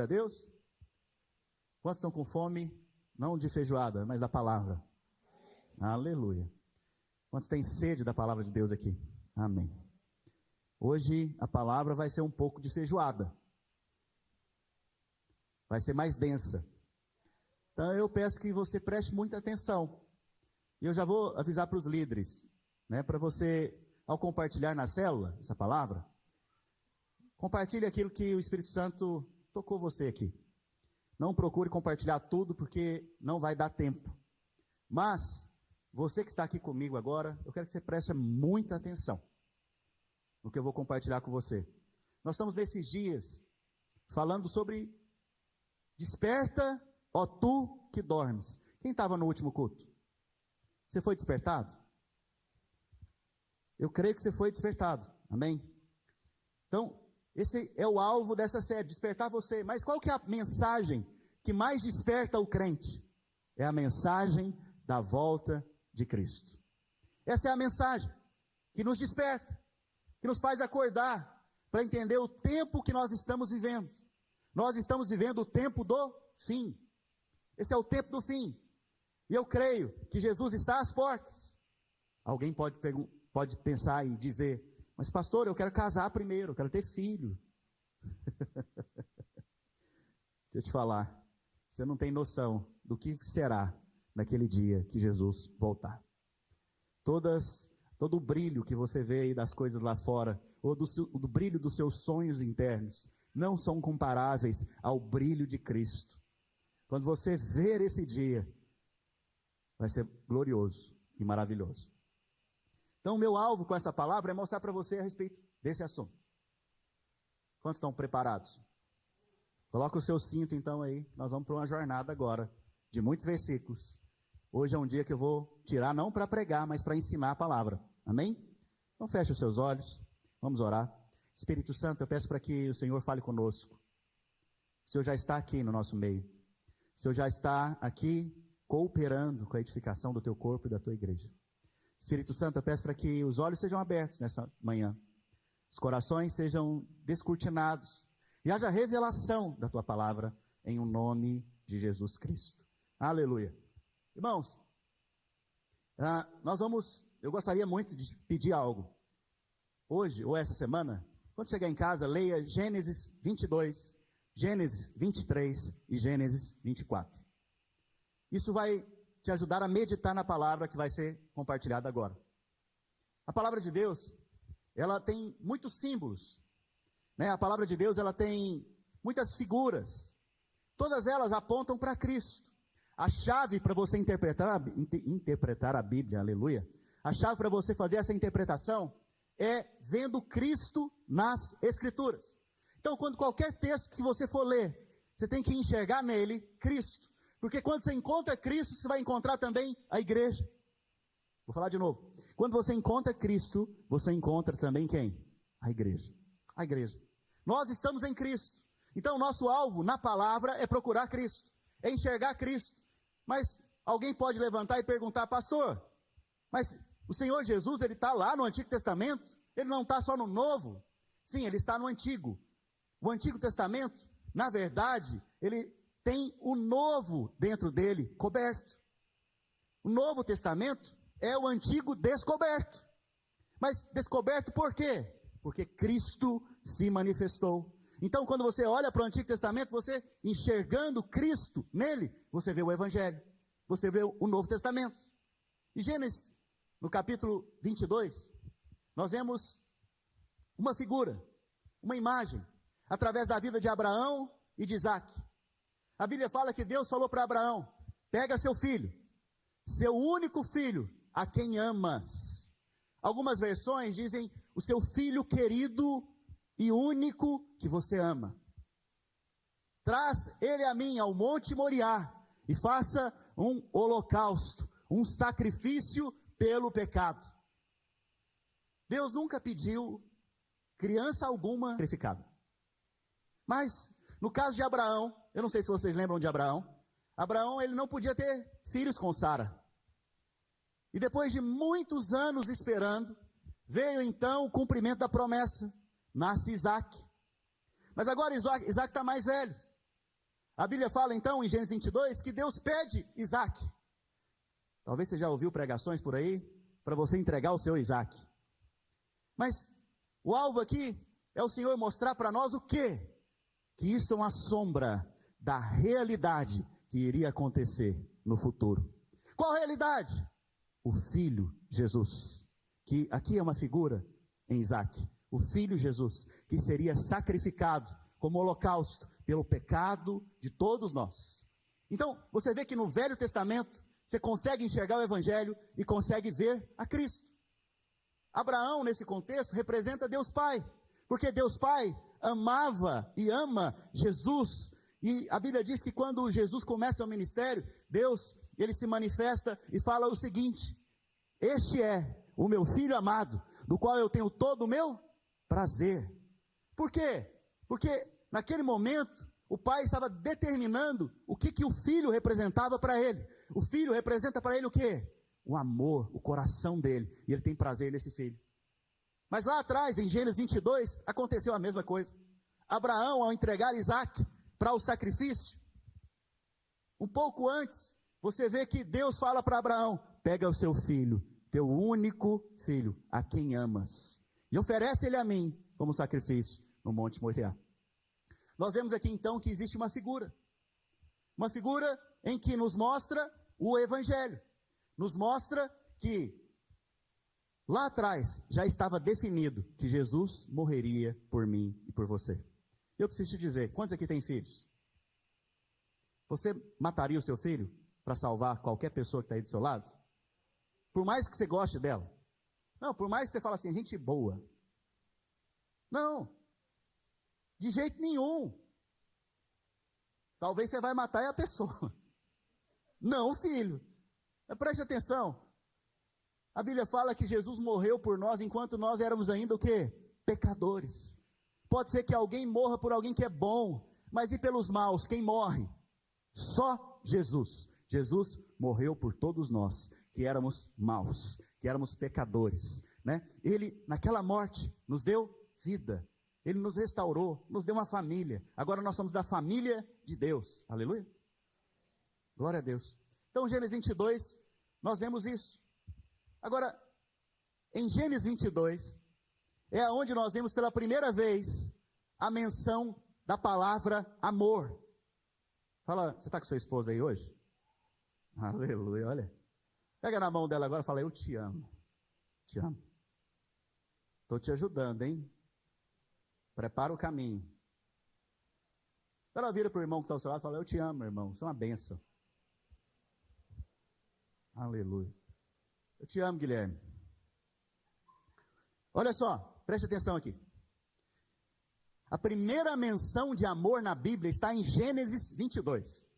Glória a Deus. Quantos estão com fome? Não de feijoada, mas da palavra. Aleluia. Quantos têm sede da palavra de Deus aqui? Amém. Hoje a palavra vai ser um pouco de feijoada. Vai ser mais densa. Então eu peço que você preste muita atenção. E eu já vou avisar para os líderes, né, para você, ao compartilhar na célula essa palavra, compartilhe aquilo que o Espírito Santo tocou você aqui. Não procure compartilhar tudo, porque não vai dar tempo. Mas, você que está aqui comigo agora, eu quero que você preste muita atenção no que eu vou compartilhar com você. Nós estamos nesses dias falando sobre desperta, ó tu que dormes. Quem estava no último culto? Você foi despertado? Eu creio que você foi despertado, amém? Então, esse é o alvo dessa série, despertar você. Mas qual que é a mensagem que mais desperta o crente? É a mensagem da volta de Cristo. Essa é a mensagem que nos desperta, que nos faz acordar para entender o tempo que nós estamos vivendo. Nós estamos vivendo o tempo do fim. Esse é o tempo do fim. E eu creio que Jesus está às portas. Alguém pode pensar e dizer: mas pastor, eu quero casar primeiro, eu quero ter filho. Deixa eu te falar, você não tem noção do que será naquele dia que Jesus voltar. Todo o brilho que você vê aí das coisas lá fora, ou do brilho dos seus sonhos internos, não são comparáveis ao brilho de Cristo. Quando você ver esse dia, vai ser glorioso e maravilhoso. Então, o meu alvo com essa palavra é mostrar para você a respeito desse assunto. Quantos estão preparados? Coloca o seu cinto então aí, nós vamos para uma jornada agora, de muitos versículos. Hoje é um dia que eu vou tirar não para pregar, mas para ensinar a palavra. Amém? Então feche os seus olhos, vamos orar. Espírito Santo, eu peço para que o Senhor fale conosco. O Senhor já está aqui no nosso meio. O Senhor já está aqui cooperando com a edificação do teu corpo e da tua igreja. Espírito Santo, eu peço para que os olhos sejam abertos nessa manhã, os corações sejam descortinados e haja revelação da tua palavra em o nome de Jesus Cristo. Aleluia. Irmãos, eu gostaria muito de pedir algo. Hoje, ou essa semana, quando chegar em casa, leia Gênesis 22, Gênesis 23 e Gênesis 24. Isso vai te ajudar a meditar na palavra que vai ser compartilhada agora. A palavra de Deus, ela tem muitos símbolos, né? A palavra de Deus, ela tem muitas figuras. Todas elas apontam para Cristo. A chave para você interpretar a Bíblia, aleluia. A chave para você fazer essa interpretação é vendo Cristo nas Escrituras. Então, quando qualquer texto que você for ler, você tem que enxergar nele Cristo. Porque quando você encontra Cristo, você vai encontrar também a igreja. Vou falar de novo. Quando você encontra Cristo, você encontra também quem? A igreja. A igreja. Nós estamos em Cristo. Então, nosso alvo na palavra é procurar Cristo. É enxergar Cristo. Mas alguém pode levantar e perguntar: pastor, mas o Senhor Jesus, ele está lá no Antigo Testamento? Ele não está só no Novo? Sim, ele está no Antigo. O Antigo Testamento, na verdade, ele tem o Novo dentro dele, coberto. O Novo Testamento é o Antigo descoberto. Mas descoberto por quê? Porque Cristo se manifestou. Então, quando você olha para o Antigo Testamento, você enxergando Cristo nele, você vê o Evangelho, você vê o Novo Testamento. Em Gênesis, no capítulo 22, nós vemos uma figura, uma imagem, através da vida de Abraão e de Isaac. A Bíblia fala que Deus falou para Abraão: pega seu filho, seu único filho, a quem amas. Algumas versões dizem o seu filho querido e único que você ama. Traz ele a mim ao monte Moriá e faça um holocausto, um sacrifício pelo pecado. Deus nunca pediu criança alguma sacrificada. Mas no caso de Abraão, eu não sei se vocês lembram de Abraão. Abraão, ele não podia ter filhos com Sara. E depois de muitos anos esperando, veio então o cumprimento da promessa. Nasce Isaac. Mas agora Isaac está mais velho. A Bíblia fala então em Gênesis 22 que Deus pede Isaac. Talvez você já ouviu pregações por aí para você entregar o seu Isaac. Mas o alvo aqui é o Senhor mostrar para nós o quê? Que isso é uma sombra da realidade que iria acontecer no futuro. Qual realidade? O Filho Jesus, que aqui é uma figura em Isaac. O Filho Jesus, que seria sacrificado como holocausto pelo pecado de todos nós. Então, você vê que no Velho Testamento, você consegue enxergar o Evangelho e consegue ver a Cristo. Abraão, nesse contexto, representa Deus Pai, porque Deus Pai amava e ama Jesus. E a Bíblia diz que quando Jesus começa o ministério, Deus, ele se manifesta e fala o seguinte: este é o meu Filho amado, do qual eu tenho todo o meu prazer. Por quê? Porque naquele momento, o pai estava determinando o que o filho representava para ele. O filho representa para ele o quê? O amor, o coração dele. E ele tem prazer nesse filho. Mas lá atrás, em Gênesis 22, aconteceu a mesma coisa. Abraão, ao entregar Isaac para o sacrifício, um pouco antes, você vê que Deus fala para Abraão: pega o seu filho, teu único filho, a quem amas, e oferece ele a mim como sacrifício no Monte Moriá. Nós vemos aqui então que existe uma figura em que nos mostra o Evangelho, nos mostra que lá atrás já estava definido que Jesus morreria por mim e por você. Eu preciso te dizer, quantos aqui têm filhos? Você mataria o seu filho para salvar qualquer pessoa que está aí do seu lado? Por mais que você goste dela? Não, por mais que você fale assim, gente boa. Não, de jeito nenhum. Talvez você vai matar a pessoa, não o filho. Mas preste atenção, a Bíblia fala que Jesus morreu por nós enquanto nós éramos ainda o quê? Pecadores. Pode ser que alguém morra por alguém que é bom, mas e pelos maus, quem morre? Só Jesus. Jesus morreu por todos nós, que éramos maus, que éramos pecadores, né? Ele, naquela morte, nos deu vida. Ele nos restaurou, nos deu uma família. Agora nós somos da família de Deus. Aleluia. Glória a Deus. Então, Gênesis 22, nós vemos isso. Agora, em Gênesis 22, é onde nós vemos pela primeira vez a menção da palavra amor. Fala, você está com sua esposa aí hoje? Aleluia, olha. Pega na mão dela agora e fala: eu te amo. Te amo. Estou te ajudando, hein? Prepara o caminho. Ela vira para o irmão que está ao seu lado e fala: eu te amo, irmão. Isso é uma bênção. Aleluia. Eu te amo, Guilherme. Olha só, preste atenção aqui. A primeira menção de amor na Bíblia está em Gênesis 22.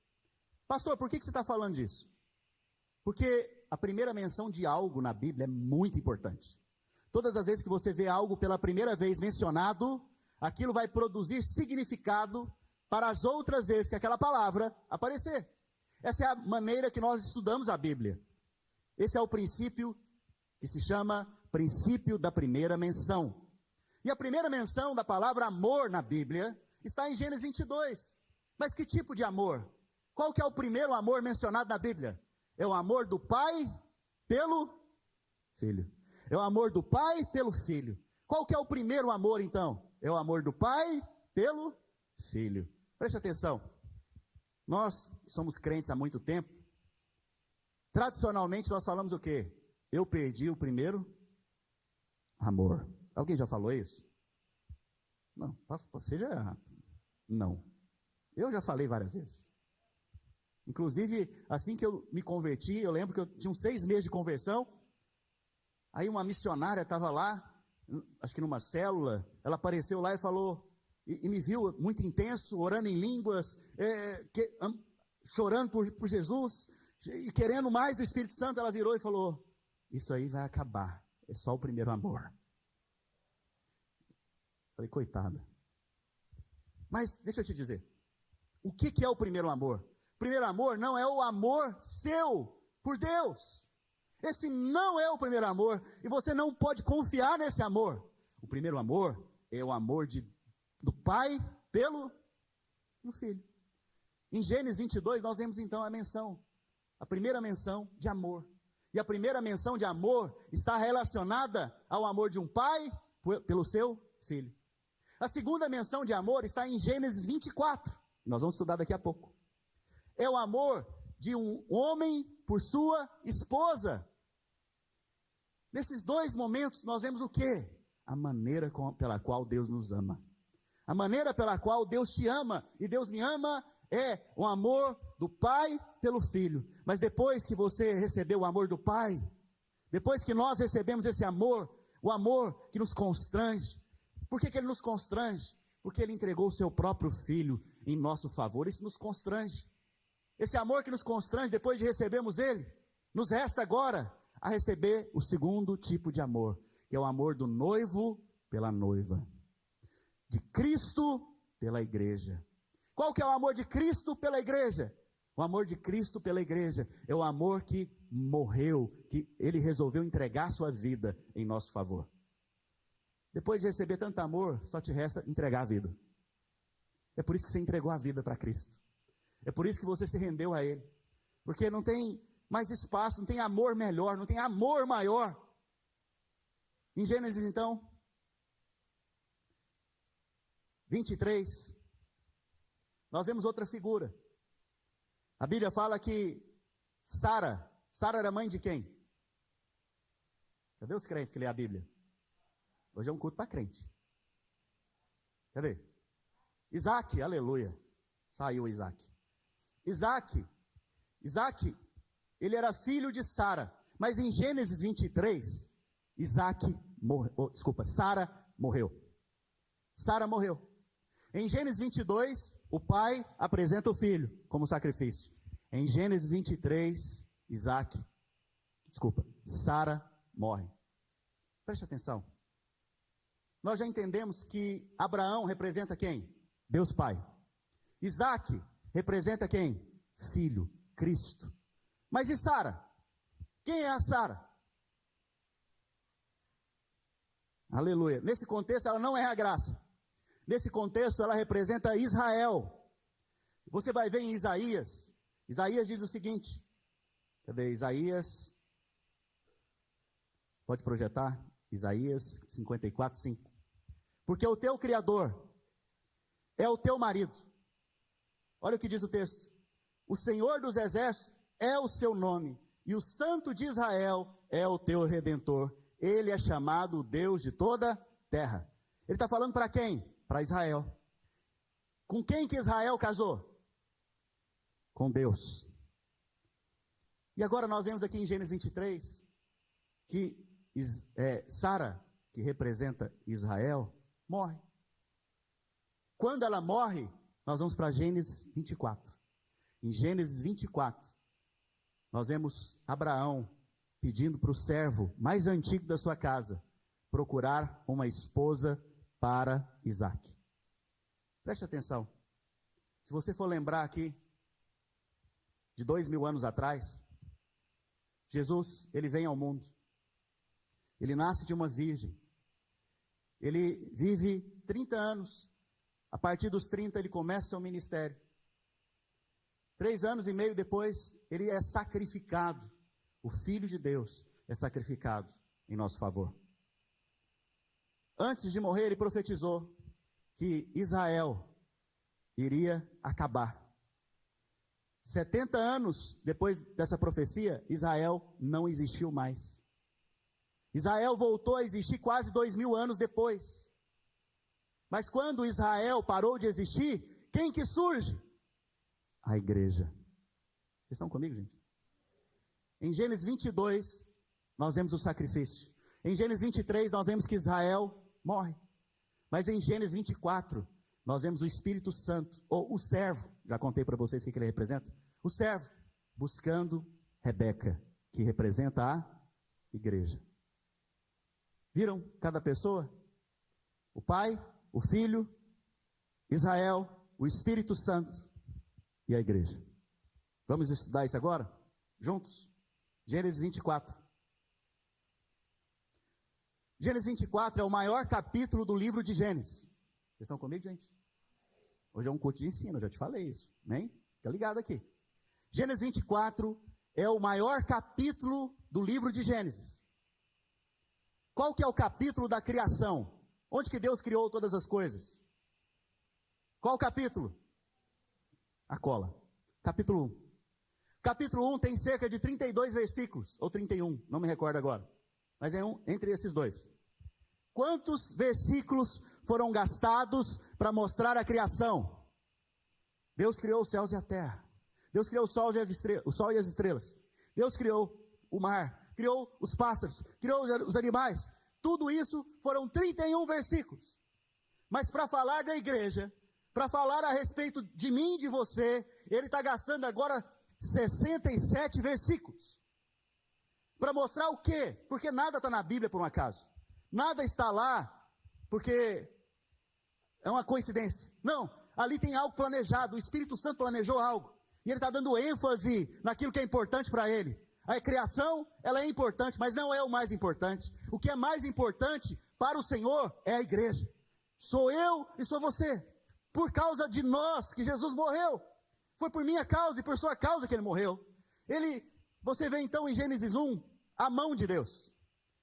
Pastor, por que você está falando disso? Porque a primeira menção de algo na Bíblia é muito importante. Todas as vezes que você vê algo pela primeira vez mencionado, aquilo vai produzir significado para as outras vezes que aquela palavra aparecer. Essa é a maneira que nós estudamos a Bíblia. Esse é o princípio que se chama princípio da primeira menção. E a primeira menção da palavra amor na Bíblia está em Gênesis 22. Mas que tipo de amor? Qual que é o primeiro amor mencionado na Bíblia? É o amor do pai pelo filho. É o amor do pai pelo filho. Qual que é o primeiro amor então? É o amor do pai pelo filho. Preste atenção. Nós somos crentes há muito tempo. Tradicionalmente nós falamos o quê? Eu perdi o primeiro amor. Alguém já falou isso? Não, você já... Não. Eu já falei várias vezes. Inclusive, assim que eu me converti, eu lembro que eu tinha uns 6 meses de conversão. Aí uma missionária estava lá, acho que numa célula, ela apareceu lá e falou, e me viu muito intenso, orando em línguas, chorando por Jesus, e querendo mais do Espírito Santo. Ela virou e falou: isso aí vai acabar, é só o primeiro amor. Falei: coitada. Mas deixa eu te dizer, o que é o primeiro amor? O primeiro amor não é o amor seu por Deus. Esse não é o primeiro amor, e você não pode confiar nesse amor. O primeiro amor é o amor do pai pelo filho. Em Gênesis 22, nós vemos então a primeira menção de amor. E a primeira menção de amor está relacionada ao amor de um pai pelo seu filho. A segunda menção de amor está em Gênesis 24. Nós vamos estudar daqui a pouco. É o amor de um homem por sua esposa. Nesses dois momentos nós vemos o quê? A maneira pela qual Deus nos ama. A maneira pela qual Deus te ama e Deus me ama é o amor do pai pelo filho. Mas depois que você recebeu o amor do pai, depois que nós recebemos esse amor, o amor que nos constrange. Por que ele nos constrange? Porque ele entregou o seu próprio filho em nosso favor. Isso nos constrange. Esse amor que nos constrange, depois de recebermos ele, nos resta agora a receber o segundo tipo de amor, que é o amor do noivo pela noiva, de Cristo pela igreja. Qual que é o amor de Cristo pela igreja? O amor de Cristo pela igreja é o amor que morreu, que ele resolveu entregar sua vida em nosso favor. Depois de receber tanto amor, só te resta entregar a vida. É por isso que você entregou a vida para Cristo. É por isso que você se rendeu a ele. Porque não tem mais espaço, não tem amor melhor, não tem amor maior. Em Gênesis, então, 23, nós vemos outra figura. A Bíblia fala que Sara era mãe de quem? Cadê os crentes que lêem a Bíblia? Hoje é um culto para crente. Cadê? Isaac, aleluia. Saiu Isaac. Isaac, ele era filho de Sara. Mas em Gênesis 23, Sara morreu. Sara morreu. Em Gênesis 22, o pai apresenta o filho como sacrifício. Em Gênesis 23, Sara morre. Preste atenção. Nós já entendemos que Abraão representa quem? Deus Pai. Isaac representa quem? Filho, Cristo. Mas e Sara? Quem é a Sara? Aleluia. Nesse contexto ela não é a graça. Nesse contexto ela representa Israel. Você vai ver em Isaías. Isaías diz o seguinte. Cadê Isaías? Pode projetar? Isaías 54, 5. Porque o teu Criador é o teu marido. Olha o que diz o texto. O Senhor dos Exércitos é o seu nome, e o Santo de Israel é o teu Redentor. Ele é chamado o Deus de toda a terra. Ele está falando para quem? Para Israel. Com quem que Israel casou? Com Deus. E agora nós vemos aqui em Gênesis 23, que Sara, que representa Israel, morre. Quando ela morre, nós vamos para Gênesis 24. Em Gênesis 24, nós vemos Abraão pedindo para o servo mais antigo da sua casa procurar uma esposa para Isaac. Preste atenção. Se você for lembrar aqui, de 2000 anos atrás, Jesus, ele vem ao mundo. Ele nasce de uma virgem. Ele vive 30 anos. A partir dos 30 ele começa seu ministério. 3 anos e meio depois, ele é sacrificado. O Filho de Deus é sacrificado em nosso favor. Antes de morrer, ele profetizou que Israel iria acabar. 70 anos depois dessa profecia, Israel não existiu mais. Israel voltou a existir quase 2000 anos depois. Mas quando Israel parou de existir, quem que surge? A igreja. Vocês estão comigo, gente? Em Gênesis 22, nós vemos o sacrifício. Em Gênesis 23, nós vemos que Israel morre. Mas em Gênesis 24, nós vemos o Espírito Santo, ou o servo, já contei para vocês o que ele representa. O servo, buscando Rebeca, que representa a igreja. Viram cada pessoa? O Pai, o Filho, Israel, o Espírito Santo e a igreja. Vamos estudar isso agora? Juntos? Gênesis 24. Gênesis 24 é o maior capítulo do livro de Gênesis. Vocês estão comigo, gente? Hoje é um culto de ensino, eu já te falei isso, nem? Fica ligado aqui. Gênesis 24 é o maior capítulo do livro de Gênesis. Qual que é o capítulo da criação? Onde que Deus criou todas as coisas? Qual o capítulo? A cola. Capítulo 1. Capítulo 1 tem cerca de 32 versículos, ou 31, não me recordo agora. Mas é entre esses dois. Quantos versículos foram gastados para mostrar a criação? Deus criou os céus e a terra. Deus criou o sol e as estrelas. Deus criou o mar, criou os pássaros, criou os animais. Tudo isso foram 31 versículos. Mas para falar da igreja, para falar a respeito de mim e de você, ele está gastando agora 67 versículos. Para mostrar o quê? Porque nada está na Bíblia por um acaso. Nada está lá porque é uma coincidência. Não, ali tem algo planejado. O Espírito Santo planejou algo. E ele está dando ênfase naquilo que é importante para ele. A criação, ela é importante, mas não é o mais importante. O que é mais importante para o Senhor é a igreja. Sou eu e sou você. Por causa de nós que Jesus morreu. Foi por minha causa e por sua causa que ele morreu. Você vê então em Gênesis 1, a mão de Deus.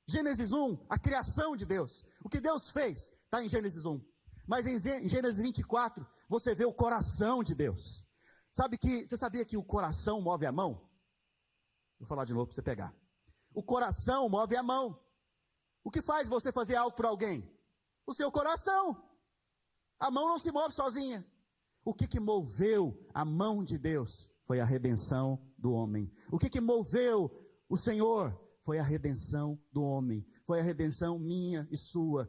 Gênesis 1, a criação de Deus. O que Deus fez está em Gênesis 1. Mas em Gênesis 24, você vê o coração de Deus. Você sabia que o coração move a mão? Vou falar de novo para você pegar. O coração move a mão. O que faz você fazer algo por alguém? O seu coração. A mão não se move sozinha. O que moveu a mão de Deus foi a redenção do homem. O que moveu o Senhor foi a redenção do homem. Foi a redenção minha e sua.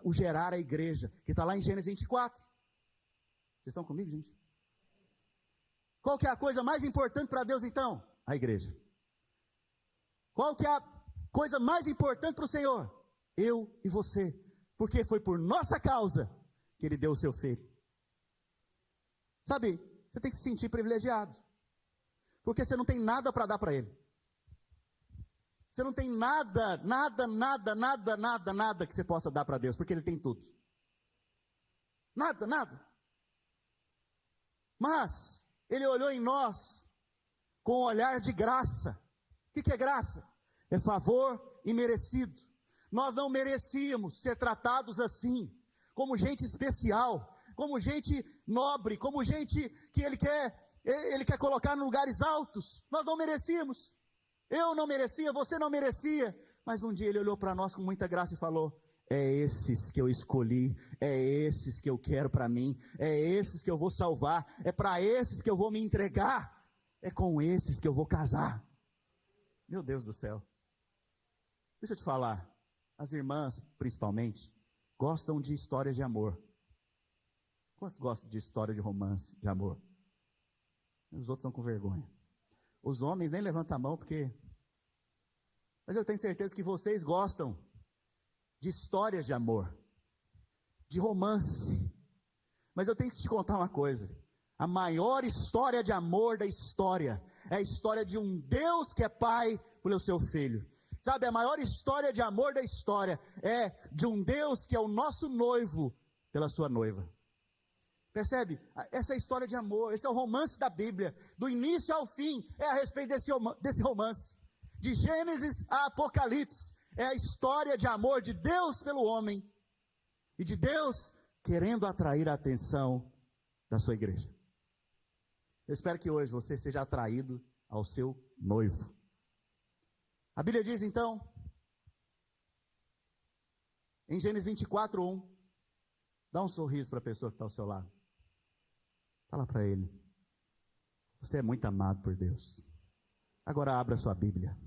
O gerar a igreja, que está lá em Gênesis 24. Vocês estão comigo, gente? Qual que é a coisa mais importante para Deus então? A igreja. Qual que é a coisa mais importante para o Senhor? Eu e você. Porque foi por nossa causa que Ele deu o seu filho. Sabe, você tem que se sentir privilegiado. Porque você não tem nada para dar para Ele. Você não tem nada que você possa dar para Deus, porque Ele tem tudo. Nada. Mas Ele olhou em nós com um olhar de graça. O que é graça? É favor imerecido. Nós não merecíamos ser tratados assim, como gente especial, como gente nobre, como gente que Ele quer colocar em lugares altos. Nós não merecíamos. Eu não merecia, você não merecia. Mas um dia Ele olhou para nós com muita graça e falou: é esses que eu escolhi, é esses que eu quero para mim, é esses que eu vou salvar, é para esses que eu vou me entregar, é com esses que eu vou casar. Meu Deus do céu. Deixa eu te falar, as irmãs principalmente gostam de histórias de amor. Quantos gostam de história de romance, de amor? Os outros estão com vergonha. Os homens nem levantam a mão porque... Mas eu tenho certeza que vocês gostam de histórias de amor, de romance. Mas eu tenho que te contar uma coisa. A maior história de amor da história é a história de um Deus que é pai pelo seu filho. Sabe, a maior história de amor da história é de um Deus que é o nosso noivo pela sua noiva. Percebe? Essa é a história de amor, esse é o romance da Bíblia. Do início ao fim é a respeito desse romance. De Gênesis a Apocalipse é a história de amor de Deus pelo homem. E de Deus querendo atrair a atenção da sua igreja. Eu espero que hoje você seja atraído ao seu noivo. A Bíblia diz então, em Gênesis 24, 1, dá um sorriso para a pessoa que está ao seu lado. Fala para ele: você é muito amado por Deus. Agora abra sua Bíblia.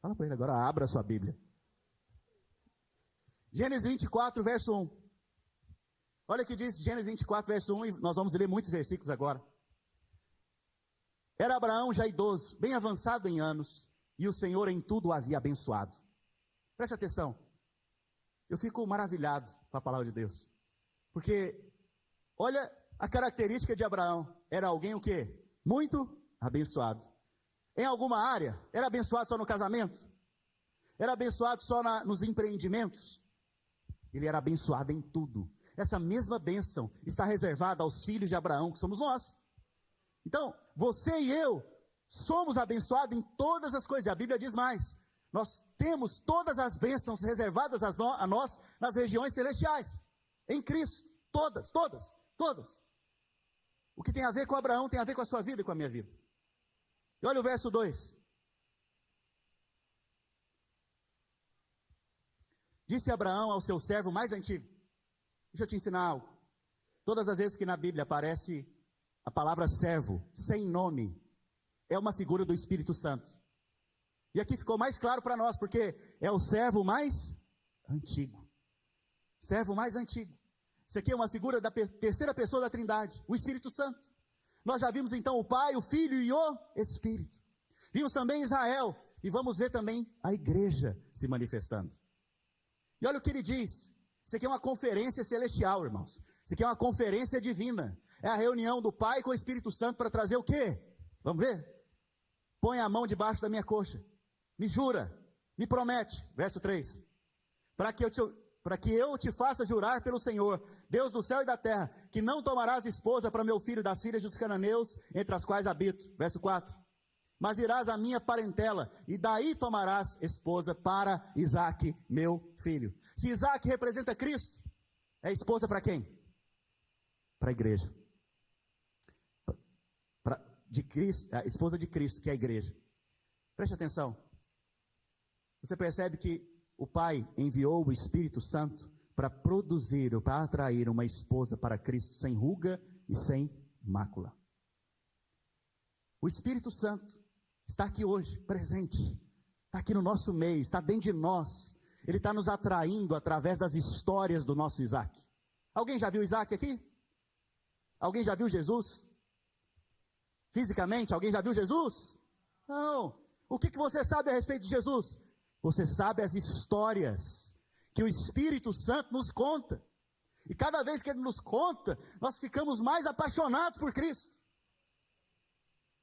Fala para ele agora, abra sua Bíblia. Gênesis 24, verso 1. Olha o que diz Gênesis 24, verso 1, e nós vamos ler muitos versículos agora. Era Abraão já idoso, bem avançado em anos, e o Senhor em tudo o havia abençoado. Preste atenção. Eu fico maravilhado com a palavra de Deus. Porque, olha a característica de Abraão. Era alguém o quê? Muito abençoado. Em alguma área, era abençoado só no casamento? Era abençoado só nos empreendimentos? Ele era abençoado em tudo. Essa mesma bênção está reservada aos filhos de Abraão, que somos nós. Então, você e eu somos abençoados em todas as coisas. E a Bíblia diz mais: nós temos todas as bênçãos reservadas a nós nas regiões celestiais, em Cristo, todas. O que tem a ver com Abraão tem a ver com a sua vida e com a minha vida. E olha o verso 2. Disse Abraão ao seu servo mais antigo. Deixa eu te ensinar algo. Todas as vezes que na Bíblia aparece a palavra servo, sem nome, é uma figura do Espírito Santo. E aqui ficou mais claro para nós, porque é o servo mais antigo. Servo mais antigo. Isso aqui é uma figura da terceira pessoa da Trindade, o Espírito Santo. Nós já vimos então o Pai, o Filho e o Espírito. Vimos também Israel, e vamos ver também a igreja se manifestando. E olha o que ele diz. Isso aqui é uma conferência celestial, irmãos. Isso aqui é uma conferência divina. É a reunião do Pai com o Espírito Santo para trazer o quê? Vamos ver? Põe a mão debaixo da minha coxa. Me jura, me promete. Verso 3. Para que eu te faça jurar pelo Senhor, Deus do céu e da terra, que não tomarás esposa para meu filho das filhas dos cananeus, entre as quais habito. Verso 4. Mas irás à minha parentela, e daí tomarás esposa para Isaque, meu filho. Se Isaque representa Cristo, é esposa para quem? Para a igreja. De Cristo, a esposa de Cristo, que é a igreja. Preste atenção. Você percebe que o Pai enviou o Espírito Santo para produzir, ou para atrair uma esposa para Cristo, sem ruga e sem mácula. O Espírito Santo está aqui hoje, presente, está aqui no nosso meio, está dentro de nós. Ele está nos atraindo através das histórias do nosso Isaque. Alguém já viu Isaque aqui? Alguém já viu Jesus? Fisicamente, alguém já viu Jesus? Não. O que você sabe a respeito de Jesus? Você sabe as histórias que o Espírito Santo nos conta. E cada vez que Ele nos conta, nós ficamos mais apaixonados por Cristo.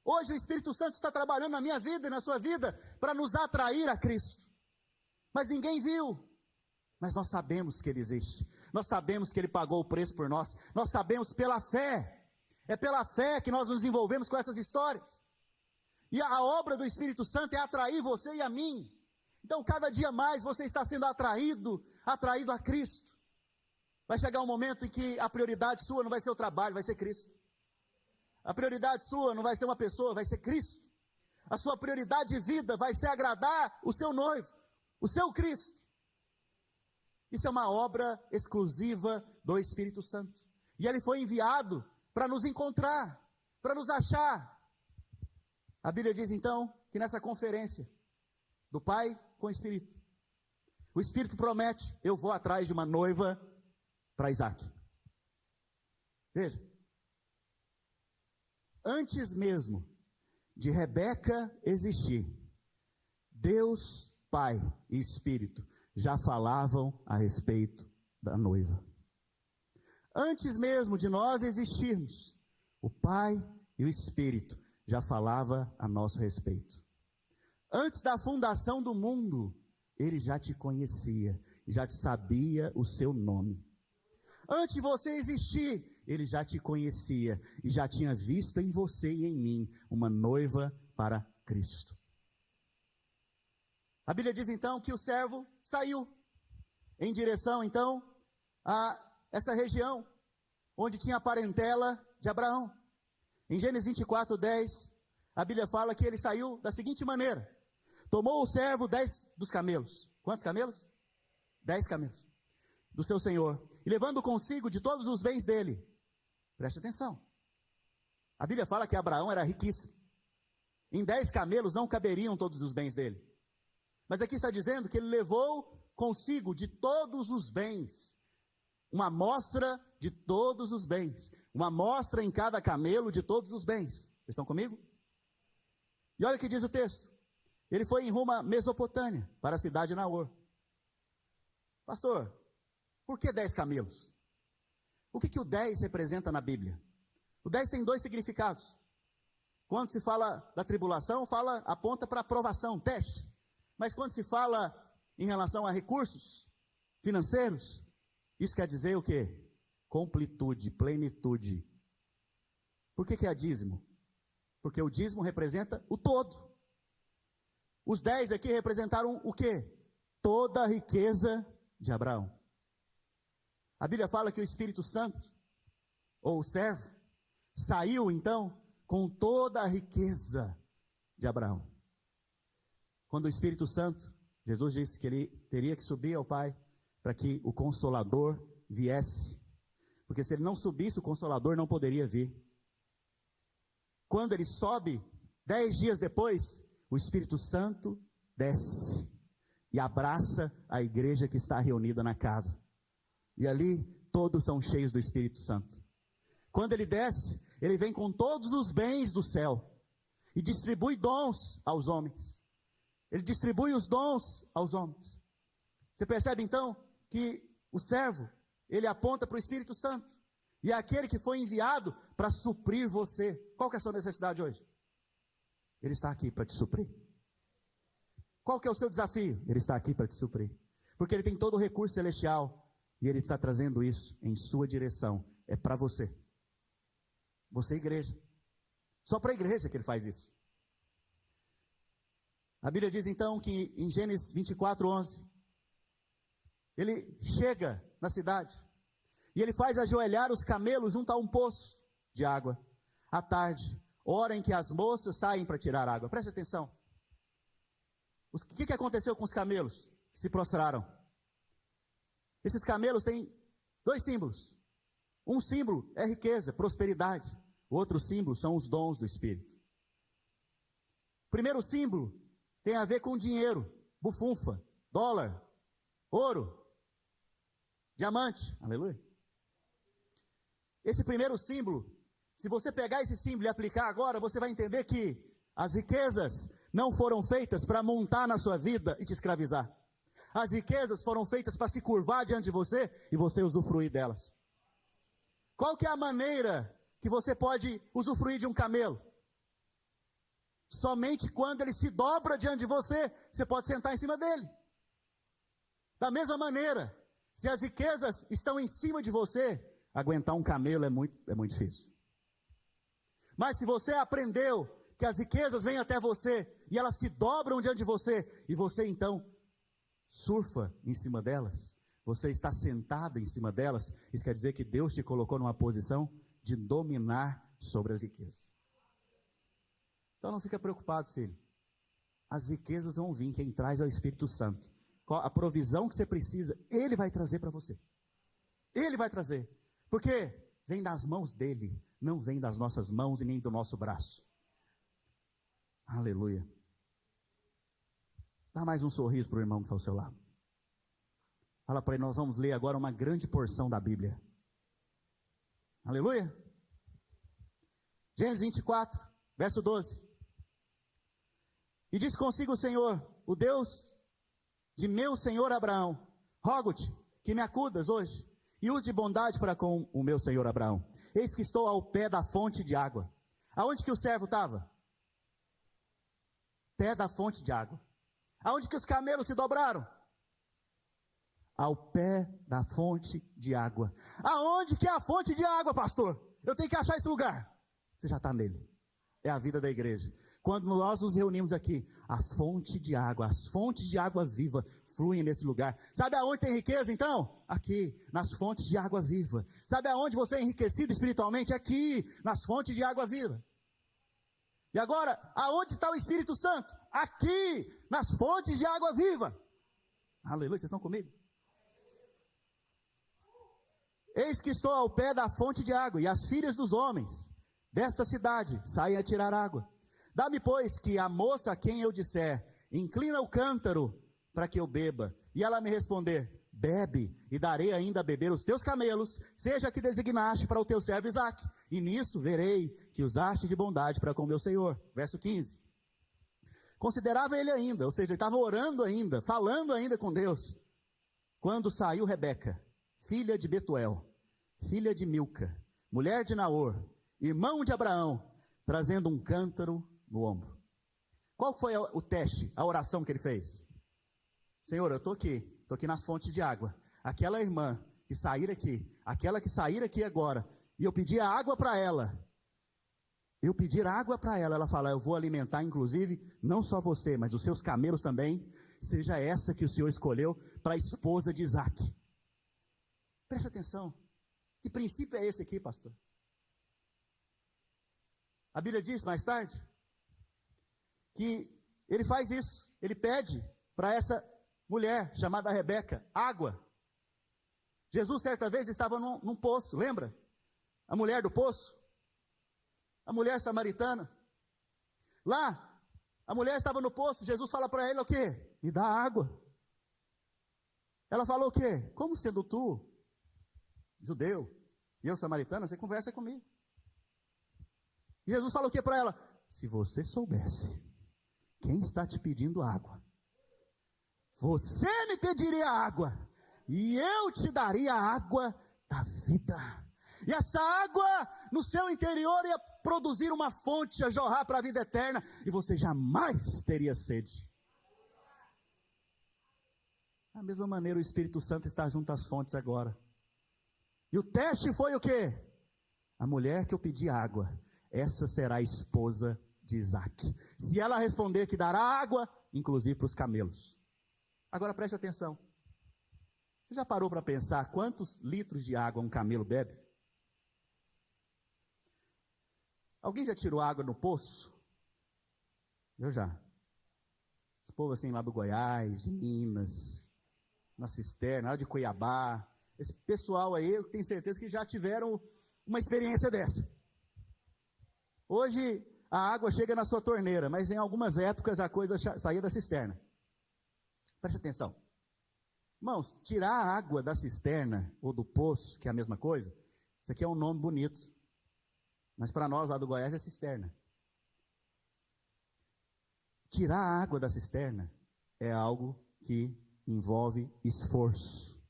Hoje o Espírito Santo está trabalhando na minha vida e na sua vida para nos atrair a Cristo. Mas ninguém viu. Mas nós sabemos que Ele existe. Nós sabemos que Ele pagou o preço por nós. Nós sabemos pela fé. É pela fé que nós nos envolvemos com essas histórias. E a obra do Espírito Santo é atrair você e a mim. Então cada dia mais você está sendo atraído a Cristo. Vai chegar um momento em que a prioridade sua não vai ser o trabalho, vai ser Cristo. A prioridade sua não vai ser uma pessoa, vai ser Cristo. A sua prioridade de vida vai ser agradar o seu noivo, o seu Cristo. Isso é uma obra exclusiva do Espírito Santo. E Ele foi enviado para nos encontrar, para nos achar. A Bíblia diz então que nessa conferência do Pai com o Espírito, o Espírito promete: eu vou atrás de uma noiva para Isaque. Veja. Antes mesmo de Rebeca existir, Deus, Pai e Espírito já falavam a respeito da noiva. Antes mesmo de nós existirmos, o Pai e o Espírito já falavam a nosso respeito. Antes da fundação do mundo, Ele já te conhecia, já sabia o seu nome. Antes de você existir, Ele já te conhecia e já tinha visto em você e em mim uma noiva para Cristo. A Bíblia diz então que o servo saiu em direção então a essa região onde tinha a parentela de Abraão. Em Gênesis 24:10, a Bíblia fala que ele saiu da seguinte maneira: tomou o servo 10 dos camelos. Quantos camelos? 10 camelos do seu senhor, e levando consigo de todos os bens dele. Preste atenção. A Bíblia fala que Abraão era riquíssimo. Em 10 camelos não caberiam todos os bens dele. Mas aqui está dizendo que ele levou consigo de todos os bens. Uma amostra de todos os bens. Uma amostra em cada camelo de todos os bens. Vocês estão comigo? E olha o que diz o texto. Ele foi em rumo à Mesopotâmia, para a cidade de Naor. Pastor, por que 10 camelos? O que o 10 representa na Bíblia? O 10 tem 2 significados. Quando se fala da tribulação, aponta para aprovação, teste. Mas quando se fala em relação a recursos financeiros, isso quer dizer o quê? Completude, plenitude. Por que é dízimo? Porque o dízimo representa o todo. Os 10 aqui representaram o quê? Toda a riqueza de Abraão. A Bíblia fala que o Espírito Santo, ou o servo, saiu então com toda a riqueza de Abraão. Quando o Espírito Santo, Jesus disse que ele teria que subir ao Pai para que o Consolador viesse. Porque se ele não subisse, o Consolador não poderia vir. Quando ele sobe, 10 dias depois, o Espírito Santo desce e abraça a igreja que está reunida na casa. E ali todos são cheios do Espírito Santo. Quando ele desce, ele vem com todos os bens do céu e distribui dons aos homens. Ele distribui os dons aos homens. Você percebe então que o servo, ele aponta para o Espírito Santo. E é aquele que foi enviado para suprir você. Qual que é a sua necessidade hoje? Ele está aqui para te suprir. Qual que é o seu desafio? Ele está aqui para te suprir. Porque ele tem todo o recurso celestial. E ele está trazendo isso em sua direção. É para você. Você é igreja. Só para a igreja que ele faz isso. A Bíblia diz então que em Gênesis 24:11, ele chega na cidade e ele faz ajoelhar os camelos junto a um poço de água. À tarde, hora em que as moças saem para tirar água. Preste atenção. O que aconteceu com os camelos? Se prostraram. Esses camelos têm 2 símbolos. Um símbolo é riqueza, prosperidade. O outro símbolo são os dons do Espírito. O primeiro símbolo tem a ver com dinheiro, bufunfa, dólar, ouro, diamante. Aleluia. Esse primeiro símbolo, se você pegar esse símbolo e aplicar agora, você vai entender que as riquezas não foram feitas para montar na sua vida e te escravizar. As riquezas foram feitas para se curvar diante de você e você usufruir delas. Qual que é a maneira que você pode usufruir de um camelo? Somente quando ele se dobra diante de você, você pode sentar em cima dele. Da mesma maneira, se as riquezas estão em cima de você, aguentar um camelo é muito difícil. Mas se você aprendeu que as riquezas vêm até você e elas se dobram diante de você, e você então surfa em cima delas, você está sentado em cima delas, isso quer dizer que Deus te colocou numa posição de dominar sobre as riquezas. Então não fica preocupado, filho. As riquezas vão vir, quem traz é o Espírito Santo. A provisão que você precisa, Ele vai trazer para você. Ele vai trazer. Porque vem das mãos dEle, não vem das nossas mãos e nem do nosso braço. Aleluia. Dá mais um sorriso para o irmão que está ao seu lado. Fala para ele, nós vamos ler agora uma grande porção da Bíblia. Aleluia. Gênesis 24, verso 12. E disse consigo o Senhor, o Deus de meu senhor Abraão, rogo-te que me acudas hoje, e use de bondade para com o meu senhor Abraão. Eis que estou ao pé da fonte de água. Aonde que o servo estava? Pé da fonte de água. Aonde que os camelos se dobraram? Ao pé da fonte de água. Aonde que é a fonte de água, pastor? Eu tenho que achar esse lugar. Você já está nele. É a vida da igreja. Quando nós nos reunimos aqui, a fonte de água, as fontes de água viva fluem nesse lugar. Sabe aonde tem riqueza então? Aqui, nas fontes de água viva. Sabe aonde você é enriquecido espiritualmente? Aqui, nas fontes de água viva. E agora, aonde está o Espírito Santo? Aqui, nas fontes de água viva. Aleluia, vocês estão comigo? Eis que estou ao pé da fonte de água, e as filhas dos homens desta cidade saem a tirar água. Dá-me, pois, que a moça a quem eu disser, inclina o cântaro para que eu beba, e ela me responder, bebe, e darei ainda a beber os teus camelos, seja que designaste para o teu servo Isaque, e nisso verei que usaste de bondade para com meu senhor. Verso 15. Considerava ele ainda, ou seja, ele estava orando ainda, falando ainda com Deus, quando saiu Rebeca, filha de Betuel, filha de Milca, mulher de Naor, irmão de Abraão, trazendo um cântaro no ombro. Qual foi o teste, a oração que ele fez? Senhor, eu estou aqui nas fontes de água. Aquela irmã que sair aqui, aquela que sair aqui agora, e eu pedi a água para ela, eu pedir água para ela, ela fala, eu vou alimentar inclusive, não só você, mas os seus camelos também, seja essa que o Senhor escolheu para a esposa de Isaac. Preste atenção, que princípio é esse aqui, pastor? A Bíblia diz mais tarde, que ele faz isso, ele pede para essa mulher chamada Rebeca, água. Jesus certa vez estava num poço, lembra? A mulher do poço, a mulher samaritana. Lá, a mulher estava no poço, Jesus fala para ela o quê? Me dá água. Ela falou o quê? Como sendo tu, judeu, e eu samaritana, você conversa comigo. E Jesus fala o quê para ela? Se você soubesse quem está te pedindo água, você me pediria água, e eu te daria a água da vida. E essa água no seu interior ia produzir uma fonte a jorrar para a vida eterna, e você jamais teria sede. Da mesma maneira o Espírito Santo está junto às fontes agora. E o teste foi o quê? A mulher que eu pedi água, essa será a esposa de Isaac. Se ela responder que dará água, inclusive para os camelos. Agora preste atenção. Você já parou para pensar quantos litros de água um camelo bebe? Alguém já tirou água no poço? Eu já. Esse povo assim lá do Goiás, de Minas, na cisterna, lá de Cuiabá. Esse pessoal aí, eu tenho certeza que já tiveram uma experiência dessa. Hoje a água chega na sua torneira, mas em algumas épocas a coisa saía da cisterna. Preste atenção. Irmãos, tirar a água da cisterna ou do poço, que é a mesma coisa, isso aqui é um nome bonito. Mas para nós lá do Goiás é cisterna. Tirar a água da cisterna é algo que envolve esforço,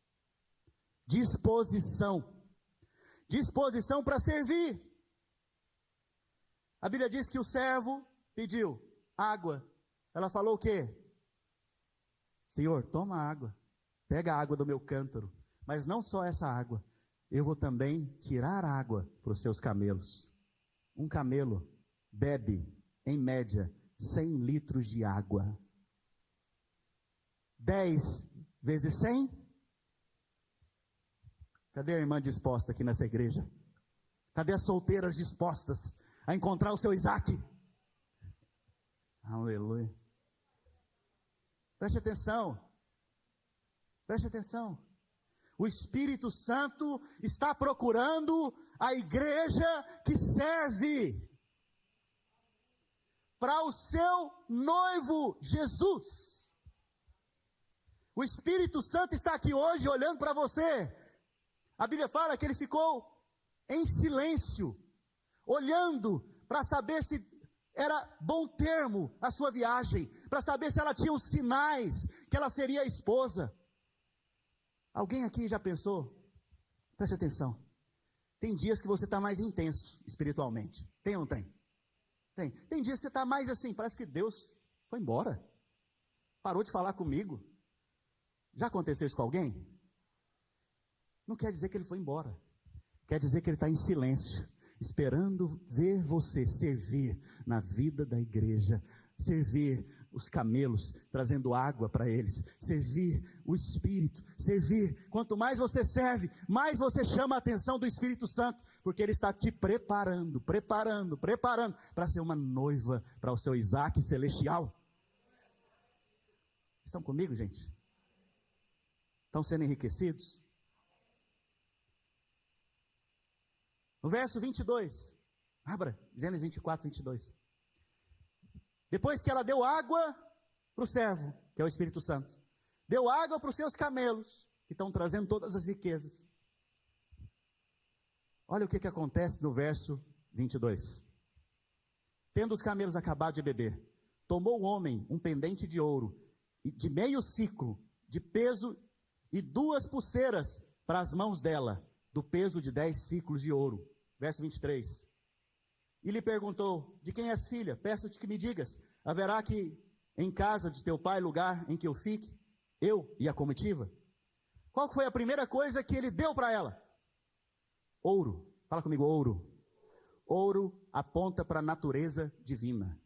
disposição para servir. A Bíblia diz que o servo pediu água. Ela falou o quê? Senhor, toma água, pega a água do meu cântaro, mas não só essa água, eu vou também tirar água para os seus camelos. Um camelo bebe, em média, 100 litros de água. 10 vezes 100? Cadê a irmã disposta aqui nessa igreja? Cadê as solteiras dispostas a encontrar o seu Isaac? Aleluia. Preste atenção. Preste atenção. O Espírito Santo está procurando a igreja que serve para o seu noivo Jesus. O Espírito Santo está aqui hoje olhando para você. A Bíblia fala que ele ficou em silêncio, olhando para saber se era bom termo a sua viagem, para saber se ela tinha os sinais que ela seria a esposa. Alguém aqui já pensou? Preste atenção. Tem dias que você está mais intenso espiritualmente. Tem ou não tem? Tem. Tem dias que você está mais assim, parece que Deus foi embora. Parou de falar comigo. Já aconteceu isso com alguém? Não quer dizer que ele foi embora. Quer dizer que ele está em silêncio, esperando ver você servir na vida da igreja, servir os camelos, trazendo água para eles, servir o Espírito, servir. Quanto mais você serve, mais você chama a atenção do Espírito Santo, porque ele está te preparando para ser uma noiva para o seu Isaac celestial. Estão comigo, gente? Estão sendo enriquecidos? No verso 22, abra, Gênesis 24, 22. Depois que ela deu água para o servo, que é o Espírito Santo, deu água para os seus camelos, que estão trazendo todas as riquezas. Olha o que acontece no verso 22. Tendo os camelos acabado de beber, tomou o homem um pendente de ouro, de meio siclo, de peso, e 2 pulseiras para as mãos dela, do peso de 10 siclos de ouro. Verso 23. E lhe perguntou: de quem és filha? Peço-te que me digas, haverá aqui em casa de teu pai lugar em que eu fique, eu e a comitiva? Qual foi a primeira coisa que ele deu para ela? Ouro. Fala comigo, ouro. Ouro, aponta para a natureza divina.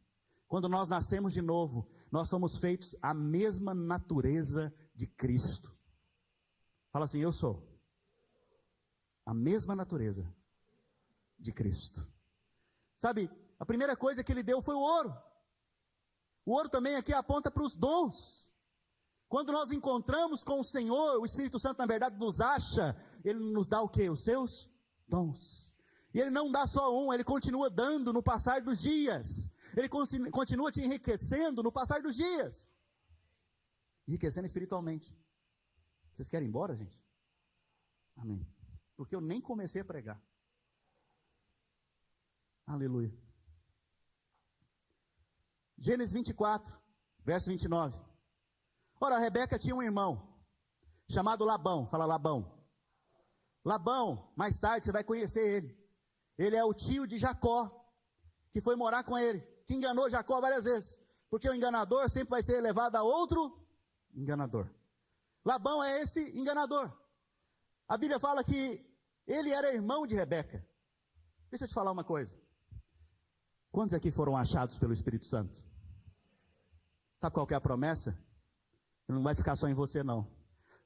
Quando nós nascemos de novo, nós somos feitos a mesma natureza de Cristo. Fala assim, eu sou a mesma natureza de Cristo. Sabe, a primeira coisa que ele deu foi o ouro. O ouro também aqui aponta para os dons. Quando nós encontramos com o Senhor, o Espírito Santo na verdade nos acha, ele nos dá o quê? Os seus dons. E ele não dá só um, ele continua dando no passar dos dias. Ele continua te enriquecendo no passar dos dias. Enriquecendo espiritualmente. Vocês querem ir embora, gente? Amém. Porque eu nem comecei a pregar. Aleluia. Gênesis 24, verso 29. Ora, a Rebeca tinha um irmão, chamado Labão. Fala Labão. Labão, mais tarde você vai conhecer ele. Ele é o tio de Jacó, que foi morar com ele, que enganou Jacó várias vezes. Porque o enganador sempre vai ser elevado a outro enganador. Labão é esse enganador. A Bíblia fala que ele era irmão de Rebeca. Deixa eu te falar uma coisa. Quantos aqui foram achados pelo Espírito Santo? Sabe qual que é a promessa? Não vai ficar só em você não.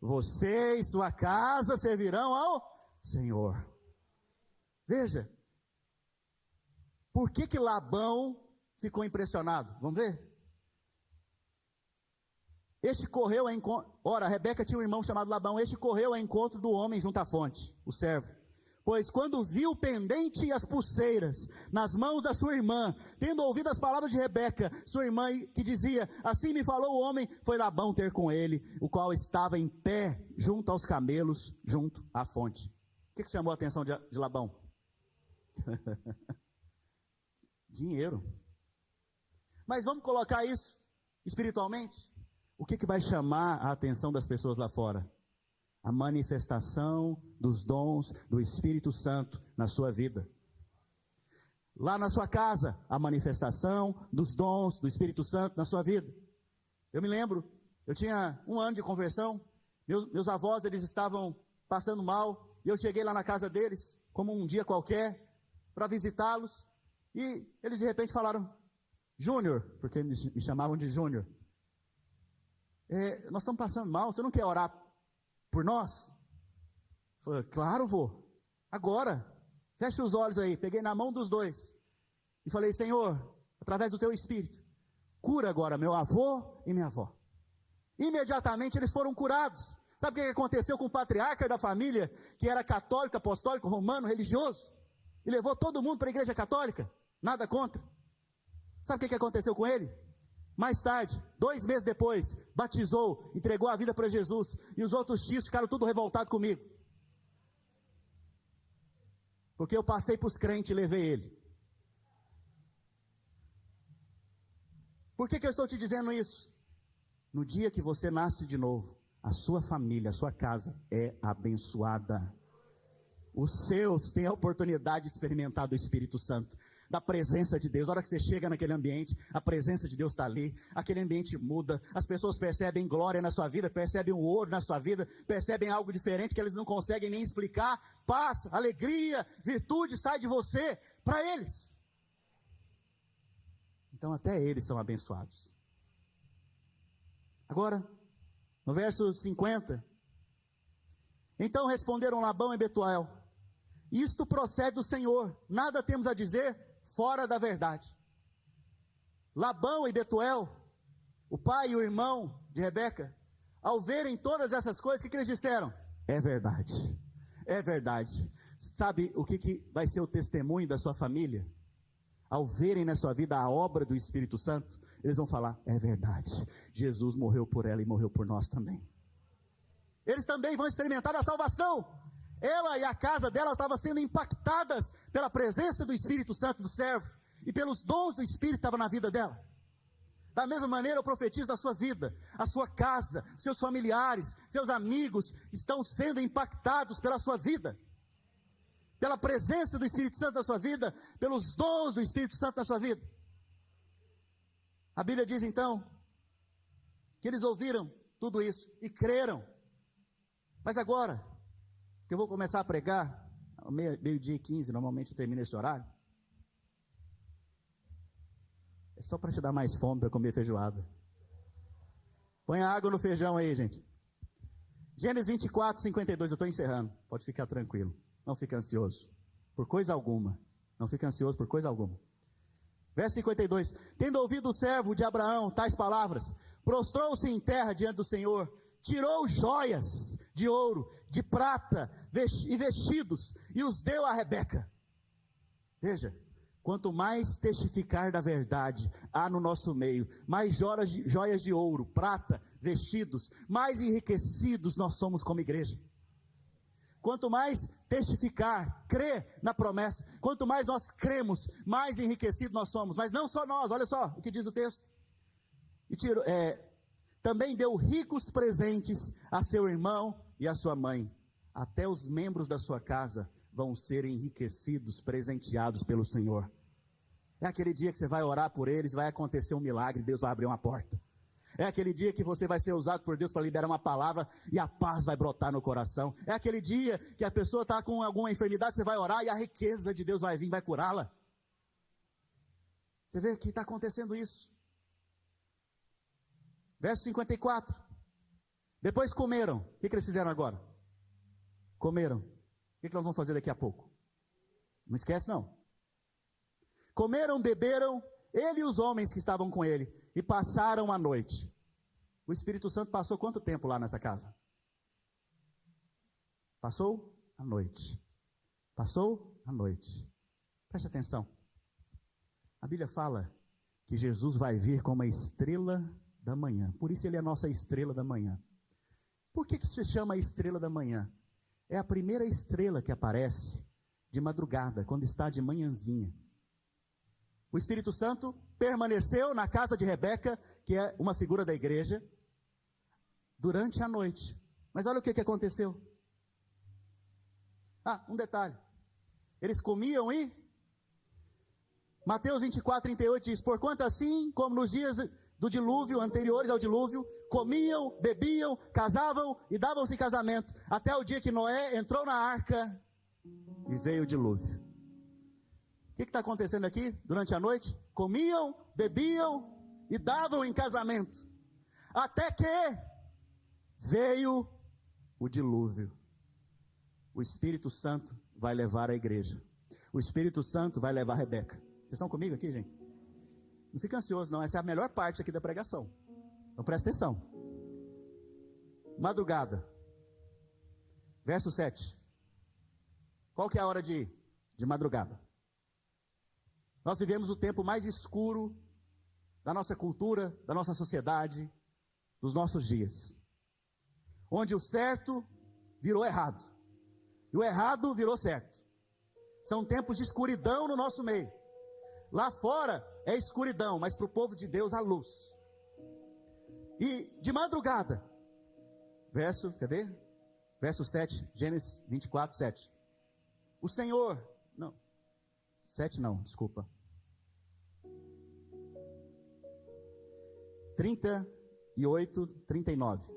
Você e sua casa servirão ao Senhor. Veja. Por que Labão ficou impressionado? Vamos ver? Este correu a encontro. Ora, Rebeca tinha um irmão chamado Labão. Este correu ao encontro do homem junto à fonte, o servo. Pois quando viu o pendente e as pulseiras nas mãos da sua irmã, tendo ouvido as palavras de Rebeca, sua irmã, que dizia, assim me falou o homem, foi Labão ter com ele, o qual estava em pé junto aos camelos, junto à fonte. O que chamou a atenção de Labão? Dinheiro. Mas vamos colocar isso espiritualmente? O que vai chamar a atenção das pessoas lá fora? A manifestação dos dons do Espírito Santo na sua vida. Lá na sua casa, a manifestação dos dons do Espírito Santo na sua vida. Eu me lembro, eu tinha 1 ano de conversão, meus avós, eles estavam passando mal, e eu cheguei lá na casa deles, como um dia qualquer, para visitá-los, e eles de repente falaram, Júnior, porque eles me chamavam de Júnior, nós estamos passando mal, você não quer orar por nós? Eu falei, claro, vou. Agora, feche os olhos aí. Peguei na mão dos dois e falei, Senhor, através do teu Espírito, cura agora meu avô e minha avó. Imediatamente eles foram curados. Sabe o que aconteceu com o patriarca da família, que era católico, apostólico, romano, religioso, e levou todo mundo para a igreja católica? Nada contra. Sabe o que aconteceu com ele? Mais tarde, 2 meses depois, batizou, entregou a vida para Jesus, e os outros tios ficaram tudo revoltados comigo, porque eu passei para os crentes e levei ele. Por que eu estou te dizendo isso? No dia que você nasce de novo, a sua família, a sua casa é abençoada. Os seus têm a oportunidade de experimentar do Espírito Santo, da presença de Deus. A hora que você chega naquele ambiente, a presença de Deus está ali, aquele ambiente muda, as pessoas percebem glória na sua vida, percebem o ouro na sua vida, percebem algo diferente que eles não conseguem nem explicar. Paz, alegria, virtude sai de você para eles. Então até eles são abençoados. Agora, no verso 50, então responderam Labão e Betuel, isto procede do Senhor, nada temos a dizer fora da verdade. Labão e Betuel, o pai e o irmão de Rebeca, ao verem todas essas coisas, o que eles disseram? É verdade, é verdade. Sabe o que vai ser o testemunho da sua família? Ao verem na sua vida a obra do Espírito Santo, eles vão falar, é verdade, Jesus morreu por ela e morreu por nós também. Eles também vão experimentar a salvação. Ela e a casa dela estavam sendo impactadas pela presença do Espírito Santo do servo e pelos dons do Espírito que estavam na vida dela. Da mesma maneira eu profetizo da sua vida, a sua casa, seus familiares, seus amigos estão sendo impactados pela sua vida, pela presença do Espírito Santo na sua vida, pelos dons do Espírito Santo na sua vida. A Bíblia diz então que eles ouviram tudo isso e creram. Mas agora, que eu vou começar a pregar, meio-dia e 15, normalmente eu termino esse horário, só para te dar mais fome para comer feijoada. Põe a água no feijão aí, gente. Gênesis 24, 52, eu estou encerrando. Pode ficar tranquilo. Não fica ansioso por coisa alguma. Não fica ansioso por coisa alguma. Verso 52. Tendo ouvido o servo de Abraão tais palavras, prostrou-se em terra diante do Senhor, tirou joias de ouro, de prata e vestidos, e os deu a Rebeca. Veja, quanto mais testificar da verdade há no nosso meio, mais joias de ouro, prata, vestidos, mais enriquecidos nós somos como igreja. Quanto mais testificar, crer na promessa, quanto mais nós cremos, mais enriquecidos nós somos. Mas não só nós, olha só o que diz o texto. Também deu ricos presentes a seu irmão e a sua mãe. Até os membros da sua casa vão ser enriquecidos, presenteados pelo Senhor. É aquele dia que você vai orar por eles, vai acontecer um milagre, Deus vai abrir uma porta. É aquele dia que você vai ser usado por Deus para liberar uma palavra e a paz vai brotar no coração. É aquele dia que a pessoa está com alguma enfermidade, você vai orar e a riqueza de Deus vai vir, vai curá-la. Você vê que está acontecendo isso. Verso 54. Depois comeram. O que eles fizeram agora? Comeram. O que nós vamos fazer daqui a pouco? Não esquece não. Comeram, beberam, ele e os homens que estavam com ele, e passaram a noite. O Espírito Santo passou quanto tempo lá nessa casa? Passou a noite. Passou a noite. Preste atenção. A Bíblia fala que Jesus vai vir como a estrela da manhã. Por isso ele é a nossa estrela da manhã. Por que se chama a estrela da manhã? É a primeira estrela que aparece de madrugada, quando está de manhãzinha. O Espírito Santo permaneceu na casa de Rebeca, que é uma figura da igreja, durante a noite. Mas olha o que aconteceu. Um detalhe. Eles comiam e... Mateus 24, 38 diz: porquanto assim como nos dias do dilúvio, anteriores ao dilúvio, comiam, bebiam, casavam e davam-se em casamento, até o dia que Noé entrou na arca e veio o dilúvio. O que está acontecendo aqui durante a noite? Comiam, bebiam e davam em casamento, até que veio o dilúvio. O Espírito Santo vai levar a igreja. O Espírito Santo vai levar a Rebeca. Vocês estão comigo aqui, gente? Não fica ansioso não, essa é a melhor parte aqui da pregação. Então presta atenção. Madrugada. Verso 7. Qual que é a hora de madrugada? Nós vivemos o tempo mais escuro da nossa cultura, da nossa sociedade, dos nossos dias. Onde o certo virou errado. E o errado virou certo. São tempos de escuridão no nosso meio. Lá fora é escuridão, mas para o povo de Deus há luz. E de madrugada, verso 7, Gênesis 24, 7. O Senhor, 7 não, desculpa. 38, 39.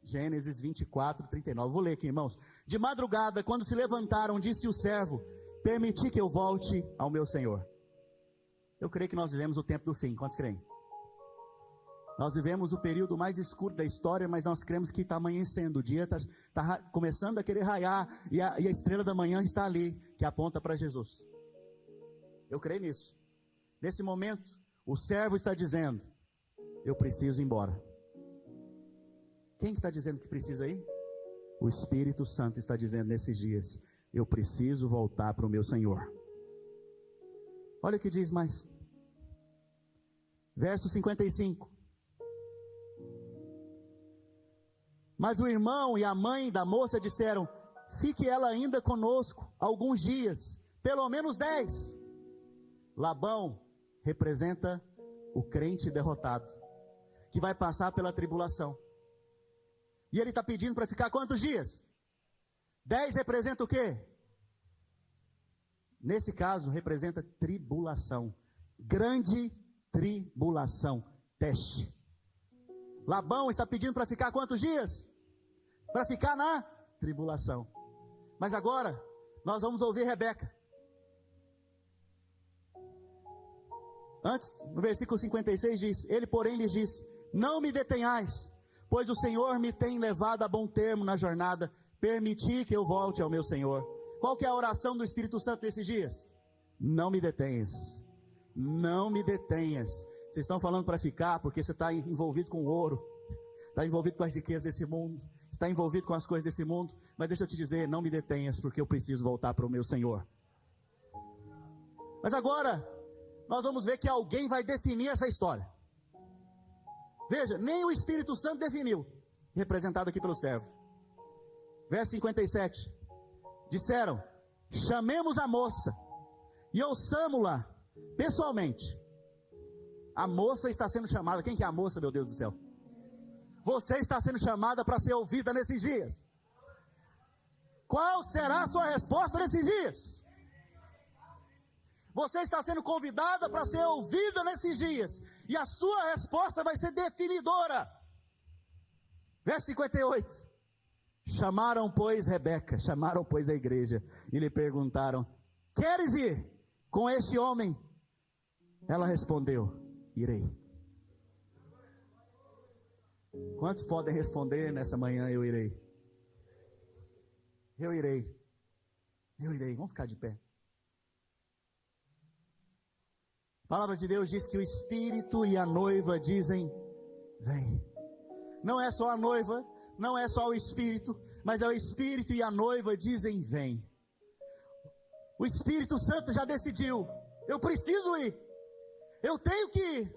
Gênesis 24, 39. Vou ler aqui, irmãos. De madrugada, quando se levantaram, disse o servo: permiti que eu volte ao meu senhor. Eu creio que nós vivemos o tempo do fim. Quantos creem? Nós vivemos o período mais escuro da história, mas nós cremos que está amanhecendo. O dia está começando a querer raiar, e a estrela da manhã está ali, que aponta para Jesus. Eu creio nisso. Nesse momento, o servo está dizendo: eu preciso ir embora. Quem que está dizendo que precisa ir? O Espírito Santo está dizendo nesses dias: eu preciso voltar para o meu Senhor. Olha o que diz mais. Verso 55. Mas o irmão e a mãe da moça disseram: fique ela ainda conosco alguns dias, pelo menos 10. Labão representa o crente derrotado, que vai passar pela tribulação. E ele está pedindo para ficar quantos dias? 10 representa o quê? Nesse caso, representa tribulação. Grande tribulação. Teste. Labão está pedindo para ficar quantos dias? Para ficar na tribulação. Mas agora, nós vamos ouvir Rebeca. Antes, no versículo 56 diz: ele porém lhes disse: não me detenhais, pois o Senhor me tem levado a bom termo na jornada, permiti que eu volte ao meu Senhor. Qual que é a oração do Espírito Santo nesses dias? Não me detenhas, não me detenhas. Vocês estão falando para ficar porque você está envolvido com o ouro, está envolvido com as riquezas desse mundo, está envolvido com as coisas desse mundo, mas deixa eu te dizer, não me detenhas porque eu preciso voltar para o meu Senhor. Mas agora, nós vamos ver que alguém vai definir essa história. Veja, nem o Espírito Santo definiu, representado aqui pelo servo. Verso 57, disseram: chamemos a moça e ouçamo-la pessoalmente. A moça está sendo chamada. Quem que é a moça, meu Deus do céu? Você está sendo chamada para ser ouvida nesses dias. Qual será a sua resposta nesses dias? Você está sendo convidada para ser ouvida nesses dias, e a sua resposta vai ser definidora. Verso 58. Chamaram, pois, Rebeca, chamaram, pois, a igreja, e lhe perguntaram: queres ir com este homem? Ela respondeu: irei. Quantos podem responder nessa manhã: eu irei? Eu irei. Eu irei. Vamos ficar de pé. A palavra de Deus diz que o Espírito e a noiva dizem: vem. Não é só a noiva, não é só o Espírito, mas é o Espírito e a noiva dizem: vem. O Espírito Santo já decidiu: eu preciso ir, eu tenho que ir,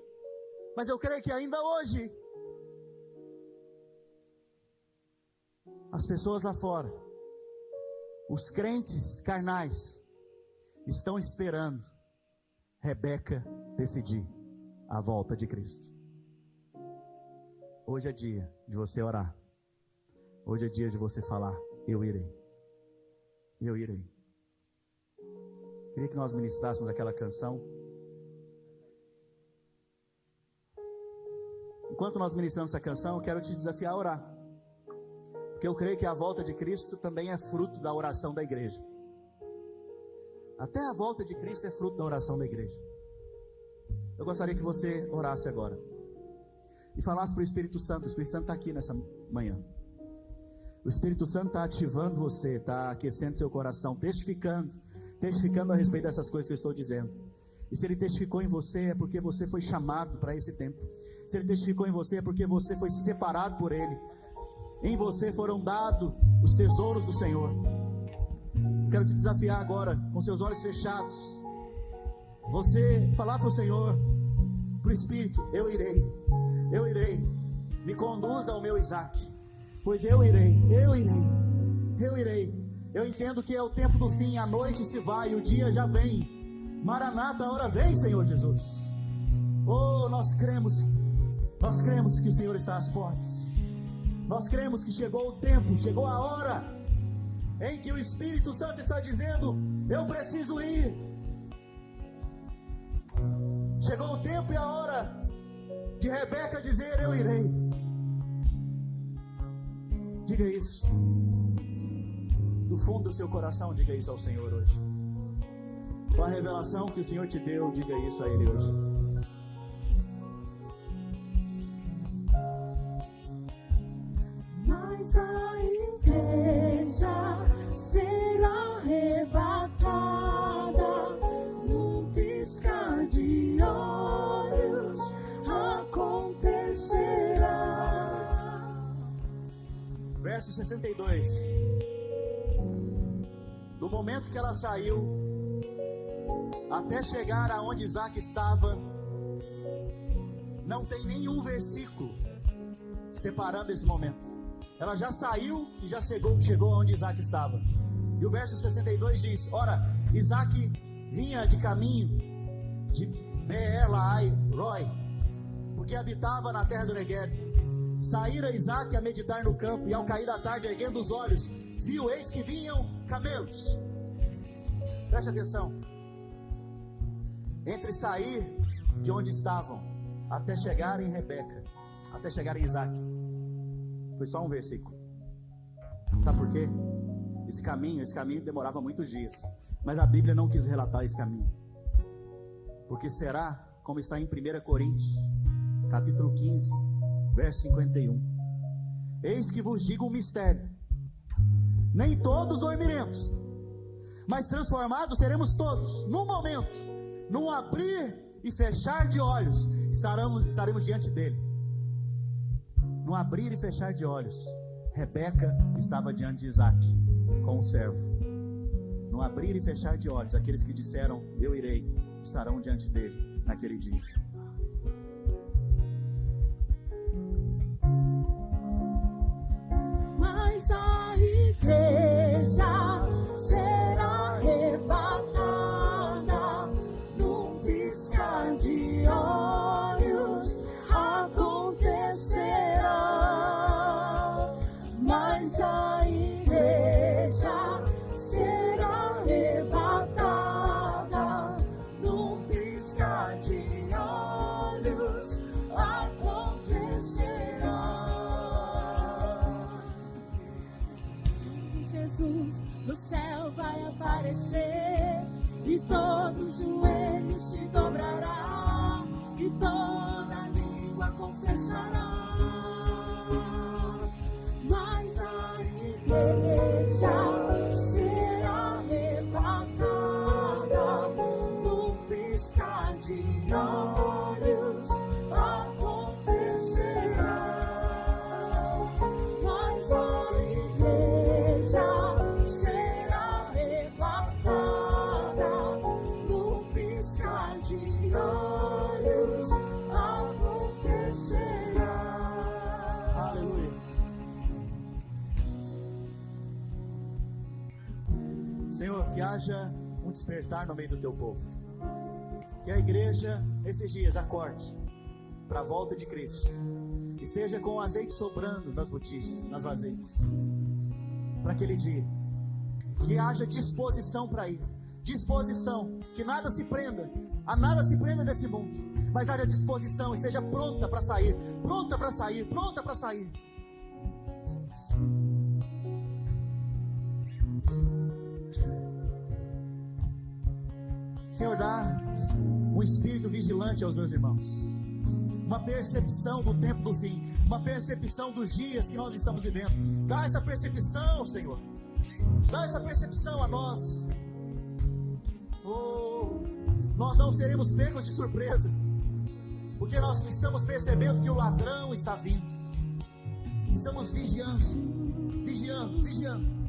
mas eu creio que ainda hoje as pessoas lá fora, os crentes carnais, estão esperando Rebeca decidir a volta de Cristo. Hoje é dia de você orar. Hoje é dia de você falar: eu irei. Eu irei. Queria que nós ministrássemos aquela canção. Enquanto nós ministramos essa canção, eu quero te desafiar a orar, porque eu creio que a volta de Cristo também é fruto da oração da igreja. Até a volta de Cristo é fruto da oração da igreja. Eu gostaria que você orasse agora e falasse para o Espírito Santo. O Espírito Santo está aqui nessa manhã. O Espírito Santo está ativando você, está aquecendo seu coração, testificando a respeito dessas coisas que eu estou dizendo. E se Ele testificou em você, é porque você foi chamado para esse tempo. Se Ele testificou em você, é porque você foi separado por Ele. Em você foram dados os tesouros do Senhor. Quero te desafiar agora, com seus olhos fechados, você falar para o Senhor, para o Espírito: eu irei, me conduza ao meu Isaac, pois eu irei. Eu entendo que é o tempo do fim, a noite se vai, o dia já vem. Maranata, a hora vem, Senhor Jesus. Oh, nós cremos que o Senhor está às portas. Nós cremos que chegou o tempo, chegou a hora em que o Espírito Santo está dizendo: eu preciso ir. Chegou o tempo e a hora de Rebeca dizer: eu irei. Diga isso do fundo do seu coração, diga isso ao Senhor hoje. Com a revelação que o Senhor te deu, diga isso a Ele hoje. Mas a igreja será arrebatada num piscar de olhos, acontecerá. Verso 62. Do momento que ela saiu até chegar aonde Isaac estava, não tem nenhum versículo separando esse momento. Ela já saiu e já chegou onde Isaac estava. E o verso 62 diz: ora, Isaac vinha de caminho de Beer-lahai-roi, porque habitava na terra do Negueb. Saíra Isaac a meditar no campo, e ao cair da tarde, erguendo os olhos, viu, eis que vinham camelos. Preste atenção. Entre sair de onde estavam até chegar em Rebeca, até chegar em Isaac, foi só um versículo. Sabe por quê? Esse caminho demorava muitos dias, mas a Bíblia não quis relatar esse caminho, porque será como está em 1 Coríntios, capítulo 15, verso 51. Eis que vos digo um mistério: nem todos dormiremos, mas transformados seremos todos, num momento, num abrir e fechar de olhos, estaremos diante dele. Num abrir e fechar de olhos, Rebeca estava diante de Isaac, com o servo. No abrir e fechar de olhos, aqueles que disseram, eu irei, estarão diante dele naquele dia. Mas a igreja será arrebatada num piscar de olhos, acontecerá. Mas a igreja será arrebatada num piscar de olhos, acontecerá. Jesus no céu vai aparecer e todo joelho se dobrará e toda língua confessará. Mas a igreja será arrebatada num piscar de olhos, acontecerá. Mas a igreja será arrebatada num piscar de olhos, acontecerá. Aleluia. Senhor, que haja um despertar no meio do teu povo. Que a igreja, nesses dias, acorde para a volta de Cristo. Esteja com o azeite sobrando nas botijas, nas vasilhas, para aquele dia. Que haja disposição para ir. Disposição, que nada se prenda, a nada se prenda nesse mundo, mas haja disposição, esteja pronta para sair, pronta para sair, pronta para sair. Senhor, dá um espírito vigilante aos meus irmãos, uma percepção do tempo do fim, uma percepção dos dias que nós estamos vivendo. Dá essa percepção, Senhor, dá essa percepção a nós. Nós não seremos pegos de surpresa, porque nós estamos percebendo que o ladrão está vindo. Estamos vigiando, vigiando, vigiando.